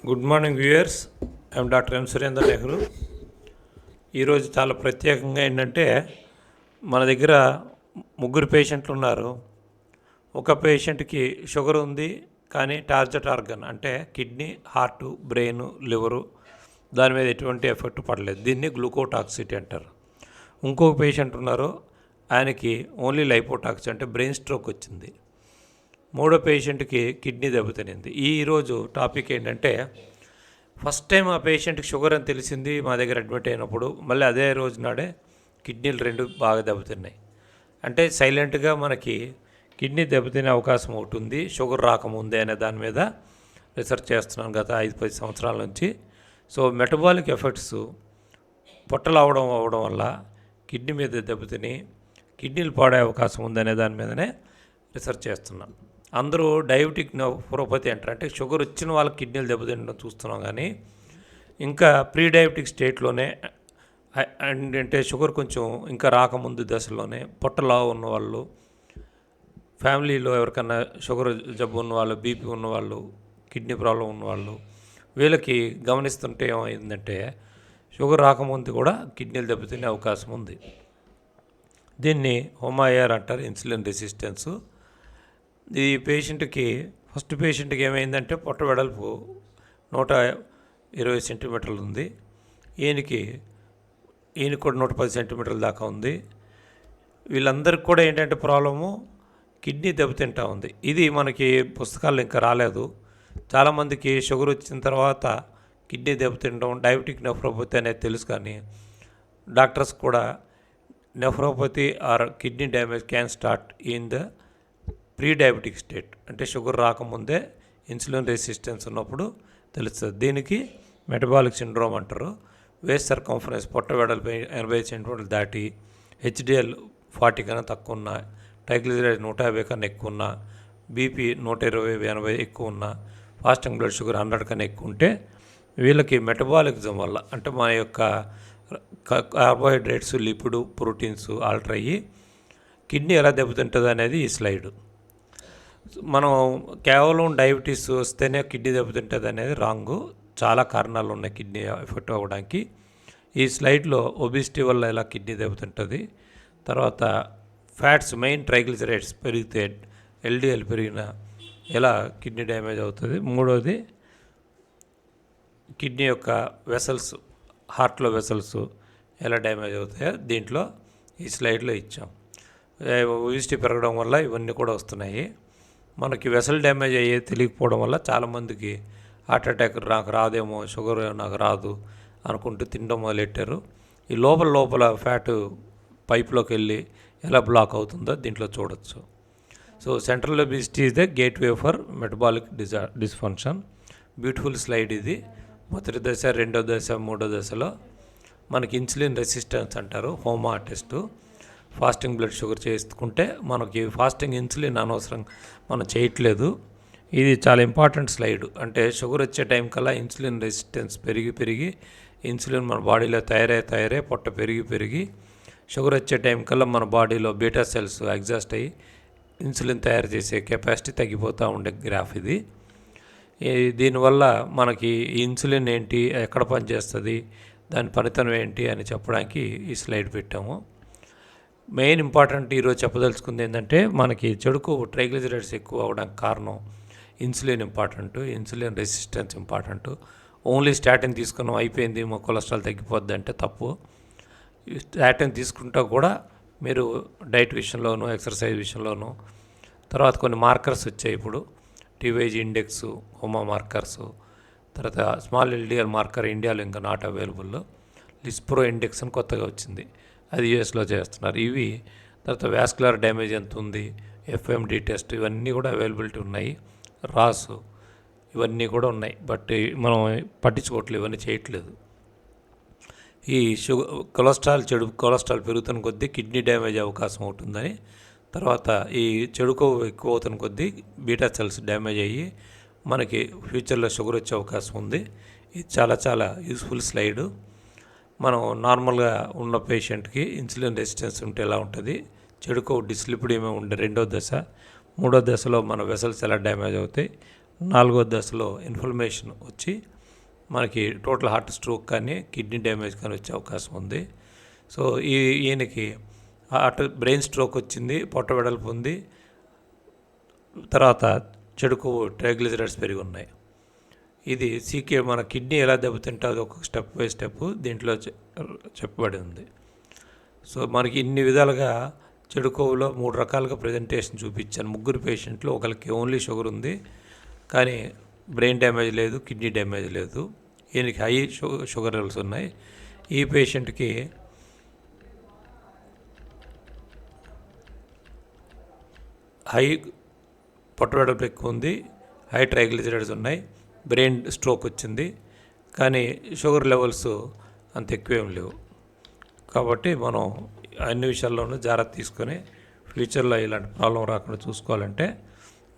Good morning viewers. I'm doctor M Surender Nehru. ఈరోజు చాలా ప్రత్యేకంగా ఏంటంటే మన దగ్గర ముగ్గురు పేషెంట్లు ఉన్నారు. ఒక పేషెంట్కి షుగర్ ఉంది, కానీ టార్గెట్ ఆర్గన్ అంటే కిడ్నీ, హార్టు, బ్రెయిన్, లివరు దాని మీద ఎటువంటి ఎఫెక్ట్ పడలేదు. దీన్ని గ్లూకోటాక్సిటీ అంటారు. ఇంకొక పేషెంట్ ఉన్నారు, ఆయనకి ఓన్లీ లైపోటాక్సి అంటే బ్రెయిన్ స్ట్రోక్ వచ్చింది. మూడో పేషెంట్కి కిడ్నీ దెబ్బతినింది. ఈరోజు టాపిక్ ఏంటంటే ఫస్ట్ టైం ఆ పేషెంట్కి షుగర్ అని తెలిసింది మా దగ్గర అడ్మిట్ అయినప్పుడు, మళ్ళీ అదే రోజు నాడే కిడ్నీలు రెండు బాగా దెబ్బతిన్నాయి. అంటే సైలెంట్గా మనకి కిడ్నీ దెబ్బతినే అవకాశం ఒకటి ఉంది, షుగర్ రాకముందే అనే దాని మీద రీసెర్చ్ చేస్తున్నాను గత 5-10 సంవత్సరాల నుంచి. సో మెటబాలిక్ ఎఫెక్ట్స్ పొట్టలు అవ్వడం వల్ల కిడ్నీ మీద దెబ్బతిని కిడ్నీలు పాడే అవకాశం ఉందనే దాని మీదనే రీసెర్చ్ చేస్తున్నాను. అందరూ డయాబెటిక్ నెఫ్రోపతి అంటారు, అంటే షుగర్ వచ్చిన వాళ్ళకి కిడ్నీలు దెబ్బతినడం చూస్తున్నాం. కానీ ఇంకా ప్రీ డయాబెటిక్ స్టేట్లోనే అంటే షుగర్ కొంచెం ఇంకా రాకముందు దశలోనే పొట్టలా ఉన్నవాళ్ళు, ఫ్యామిలీలో ఎవరికన్నా షుగర్ జబ్బు ఉన్నవాళ్ళు, బీపీ ఉన్నవాళ్ళు, కిడ్నీ ప్రాబ్లం ఉన్నవాళ్ళు, వీళ్ళకి గమనిస్తుంటే ఏమైందంటే షుగర్ రాకముందు కూడా కిడ్నీలు దెబ్బతినే అవకాశం ఉంది. దీన్ని హోమాయర్ అంటారు, ఇన్సులిన్ రెసిస్టెన్సు. ఈ పేషెంట్కి ఫస్ట్ పేషెంట్కి ఏమైందంటే పొట్ట వెడల్పు 120 సెంటీమీటర్లు ఉంది. ఈయనకి కూడా 110 సెంటీమీటర్ల దాకా ఉంది. వీళ్ళందరికీ కూడా ఏంటంటే ప్రాబ్లము కిడ్నీ దెబ్బతింటా ఉంది. ఇది మనకి పుస్తకాల్లో ఇంకా రాలేదు. చాలామందికి షుగర్ వచ్చిన తర్వాత కిడ్నీ దెబ్బతింటడం డయాబెటిక్ నెఫ్రోపతి అనేది తెలుసు, కానీ డాక్టర్స్ కూడా nephropathy are kidney damage can start in the pre diabetic state, అంటే షుగర్ రాకముందే ఇన్సులిన్ రెసిస్టెన్స్ ఉన్నప్పుడు తెలుస్తుంది. దీనికి మెటబాలిక్ సిండ్రోమ్ అంటారు. వేస్ట్ సర్కంఫరెన్స్ పొట్ట వెడల్పు 80 సెంటీమీటర్లు దాటి, హెచ్డిఎల్ 40 కన్నా తక్కువ ఉన్న, ట్రైగ్లిజరైడ్ 150 కన్నా ఎక్కువ ఉన్న, బీపీ 120/80 ఎక్కువ ఉన్న, ఫాస్టింగ్ బ్లడ్ షుగర్ 100 కన్నా ఎక్కువ ఉంటే వీళ్ళకి మెటబాలిజం వల్ల అంటే మన యొక్క కార్బోహైడ్రేట్స్, లిపిడ్, ప్రోటీన్స్ ఆల్టర్ అయ్యి కిడ్నీ ఎలా దెబ్బతింటుంది అనేది ఈ స్లైడ్. మనం కేవలం డయాబెటీస్ వస్తేనే కిడ్నీ దెబ్బతింటుంది అనేది రాంగు. చాలా కారణాలు ఉన్నాయి కిడ్నీ ఎఫెక్ట్ అవ్వడానికి. ఈ స్లైడ్లో ఒబిసిటీ వల్ల ఎలా కిడ్నీ దెబ్బతింటుంది, తర్వాత ఫ్యాట్స్ మెయిన్ ట్రైగ్లిజరైడ్స్ పెరిగితే ఎల్డిఎల్ పెరిగిన ఎలా కిడ్నీ డ్యామేజ్ అవుతుంది, మూడోది కిడ్నీ యొక్క వెసల్స్, హార్ట్లో వెసల్స్ ఎలా డ్యామేజ్ అవుతాయో దీంట్లో ఈ స్లైడ్లో ఇచ్చాం. ఒబిసిటీ పెరగడం వల్ల ఇవన్నీ కూడా వస్తున్నాయి. మనకి వెసల్ డ్యామేజ్ అయ్యేది తెలియకపోవడం వల్ల చాలామందికి హార్ట్ అటాక్ నాకు రాదేమో, షుగర్ నాకు రాదు అనుకుంటూ తినడం మొదలెట్టారు. ఈ లోపల ఫ్యాట్ పైప్లోకి వెళ్ళి ఎలా బ్లాక్ అవుతుందో దీంట్లో చూడొచ్చు. So central obesity is the gateway for metabolic dysfunction. Beautiful slide ఇది. మొదటి దశ, రెండో దశ, మూడో దశలో మనకి ఇన్సులిన్ రెసిస్టెన్స్ అంటారు, హోమా టెస్టు. ఫాస్టింగ్ బ్లడ్ షుగర్ చేసుకుంటే మనకి ఫాస్టింగ్ ఇన్సులిన్ అనవసరం మనం చేయట్లేదు. ఇది చాలా ఇంపార్టెంట్ స్లైడ్. అంటే షుగర్ వచ్చే టైం కల్లా ఇన్సులిన్ రెసిస్టెన్స్ పెరిగి ఇన్సులిన్ మన బాడీలో తయారై పొట్ట పెరిగి షుగర్ వచ్చే టైం కల్లా మన బాడీలో బీటా సెల్స్ ఎగ్జాస్ట్ అయ్యి ఇన్సులిన్ తయారు చేసే కెపాసిటీ తగ్గిపోతూ ఉండే గ్రాఫ్ ఇది. దీనివల్ల మనకి ఇన్సులిన్ ఏంటి, ఎక్కడ పనిచేస్తుంది, దాని పనితనం ఏంటి అని చెప్పడానికి ఈ స్లైడ్ పెట్టాము. మెయిన్ ఇంపార్టెంట్ ఈరోజు చెప్పదలుచుకుంది ఏంటంటే మనకి చెడుకు ట్రైగ్లిజరైడ్స్ ఎక్కువ అవడానికి కారణం insulin important, insulin resistance important. Only statin తీసుకున్నాం అయిపోయింది మా కొలెస్ట్రాల్ తగ్గిపోద్ది అంటే తప్పు. స్టాటిన్ తీసుకుంటా కూడా మీరు డైట్ విషయంలోనూ, ఎక్సర్సైజ్ విషయంలోనూ, తర్వాత కొన్ని మార్కర్స్ వచ్చాయి ఇప్పుడు, టీవైజీ ఇండెక్స్, హోమా మార్కర్స్, తర్వాత స్మాల్ ఎల్డిఎల్ మార్కర్ ఇండియాలో ఇంకా నాట్ అవైలబుల్, లిస్ప్రో ఇండెక్స్ అని కొత్తగా వచ్చింది, అది యూఎస్లో చేస్తున్నారు. ఇవి తర్వాత వాస్కులర్ డ్యామేజ్ ఎంత ఉంది, ఎఫ్ఎండి టెస్ట్, ఇవన్నీ కూడా అవైలబిలిటీ ఉన్నాయి. రాసు ఇవన్నీ కూడా ఉన్నాయి, బట్ మనం పట్టించుకోవట్లేదు, ఇవన్నీ చేయట్లేదు. ఈ చెడు కొలెస్ట్రాల్ పెరుగుతున్న కొద్దీ కిడ్నీ డ్యామేజ్ అవకాశం ఉంటుందని, తర్వాత ఈ చెడు కొవ్వు ఎక్కువ అవుతున్న కొద్దీ బీటా సెల్స్ డ్యామేజ్ అయ్యి మనకి ఫ్యూచర్లో షుగర్ వచ్చే అవకాశం ఉంది. ఇది చాలా యూస్ఫుల్ స్లైడు. మనం నార్మల్గా ఉన్న పేషెంట్కి ఇన్సులిన్ రెసిస్టెన్స్ ఉంటే ఎలా ఉంటుంది, చెడుకో డిస్లిపిడేమో ఉండే రెండో దశ, మూడో దశలో మన వెసల్స్ ఎలా డ్యామేజ్ అవుతాయి, 4వ దశలో ఇన్ఫ్లమేషన్ వచ్చి మనకి టోటల్ హార్ట్ స్ట్రోక్ కానీ కిడ్నీ డ్యామేజ్ కానీ వచ్చే అవకాశం ఉంది. సో ఈయనకి బ్రెయిన్ స్ట్రోక్ వచ్చింది, పొట్ట వెడల్పు ఉంది, తర్వాత చెడు కొవ్వు ట్రైగ్లిజరైడ్స్ పెరిగి ఉన్నాయి. ఇది సీకే మన కిడ్నీ ఎలా దెబ్బతింటే అది ఒక స్టెప్ బై స్టెప్ దీంట్లో చెప్పబడి ఉంది. సో మనకి ఇన్ని విధాలుగా చెడు కొవ్వులో 3 రకాలుగా ప్రజెంటేషన్ చూపించాను. 3 పేషెంట్లు, ఒకరికి ఓన్లీ షుగర్ ఉంది కానీ బ్రెయిన్ డ్యామేజ్ లేదు, కిడ్నీ డ్యామేజ్ లేదు. ఈయనకి హై షుగర్ లెవెల్స్ ఉన్నాయి. ఈ పేషెంట్కి హై పొట్ట వెడల్పు ఎక్కువ ఉంది, హై ట్రైగ్లిజరైడ్స్ ఉన్నాయి, బ్రెయిన్ స్ట్రోక్ వచ్చింది కానీ షుగర్ లెవెల్స్ అంత ఎక్కువేం లేవు. కాబట్టి మనం అన్ని విషయాల్లోనూ జాగ్రత్త తీసుకొని ఫ్యూచర్లో ఇలాంటి ప్రాబ్లం రాకుండా చూసుకోవాలంటే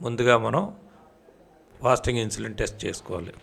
ముందుగా మనం ఫాస్టింగ్ ఇన్సులిన్ టెస్ట్ చేసుకోవాలి.